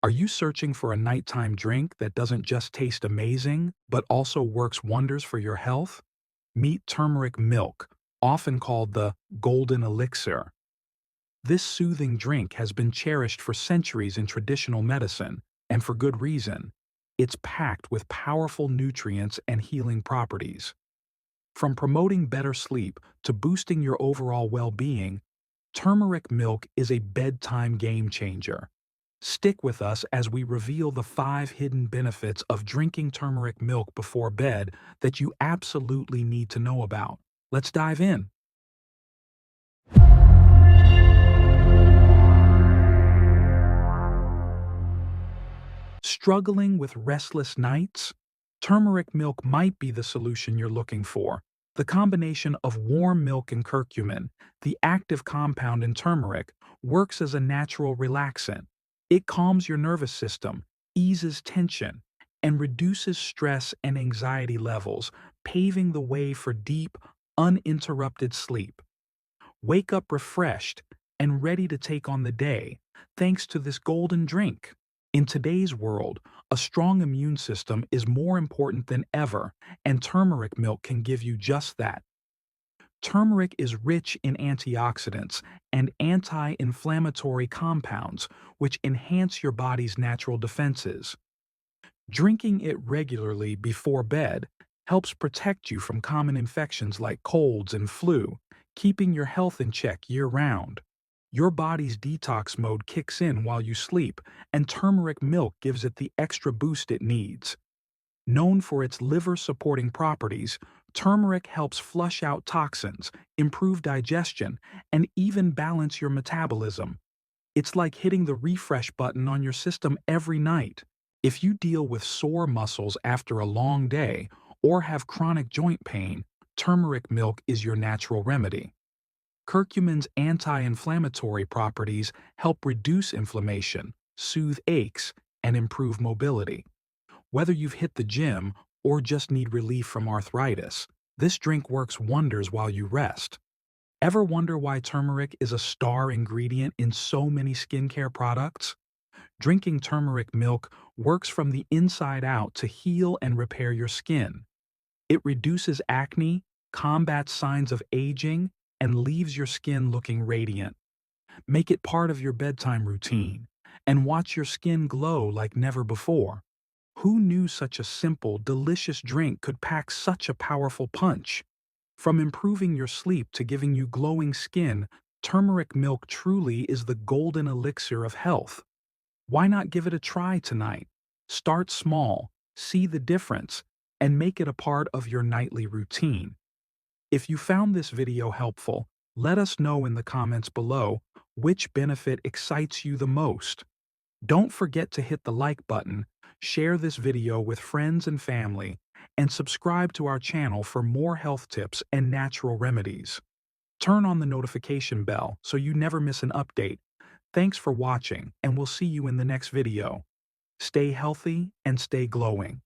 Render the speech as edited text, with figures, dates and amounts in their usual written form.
Are you searching for a nighttime drink that doesn't just taste amazing, but also works wonders for your health? Meet turmeric milk, often called the golden elixir. This soothing drink has been cherished for centuries in traditional medicine, and for good reason. It's packed with powerful nutrients and healing properties. From promoting better sleep to boosting your overall well-being, turmeric milk is a bedtime game changer. Stick with us as we reveal the 5 hidden benefits of drinking turmeric milk before bed that you absolutely need to know about. Let's dive in. Struggling with restless nights? Turmeric milk might be the solution you're looking for. The combination of warm milk and curcumin, the active compound in turmeric, works as a natural relaxant. It calms your nervous system, eases tension, and reduces stress and anxiety levels, paving the way for deep, uninterrupted sleep. Wake up refreshed and ready to take on the day, thanks to this golden drink. In today's world, a strong immune system is more important than ever, and turmeric milk can give you just that. Turmeric is rich in antioxidants and anti-inflammatory compounds, which enhance your body's natural defenses. Drinking it regularly before bed helps protect you from common infections like colds and flu, keeping your health in check year-round. Your body's detox mode kicks in while you sleep, and turmeric milk gives it the extra boost it needs. Known for its liver-supporting properties, turmeric helps flush out toxins, improve digestion, and even balance your metabolism. It's like hitting the refresh button on your system every night. If you deal with sore muscles after a long day or have chronic joint pain, turmeric milk is your natural remedy. Curcumin's anti-inflammatory properties help reduce inflammation, soothe aches, and improve mobility. Whether you've hit the gym or just need relief from arthritis, this drink works wonders while you rest. Ever wonder why turmeric is a star ingredient in so many skincare products? Drinking turmeric milk works from the inside out to heal and repair your skin. It reduces acne, combats signs of aging, and leaves your skin looking radiant. Make it part of your bedtime routine, and watch your skin glow like never before. Who knew such a simple, delicious drink could pack such a powerful punch? From improving your sleep to giving you glowing skin, turmeric milk truly is the golden elixir of health. Why not give it a try tonight? Start small, see the difference, and make it a part of your nightly routine. If you found this video helpful, let us know in the comments below which benefit excites you the most. Don't forget to hit the like button, share this video with friends and family, and subscribe to our channel for more health tips and natural remedies. Turn on the notification bell so you never miss an update. Thanks for watching, and we'll see you in the next video. Stay healthy and stay glowing.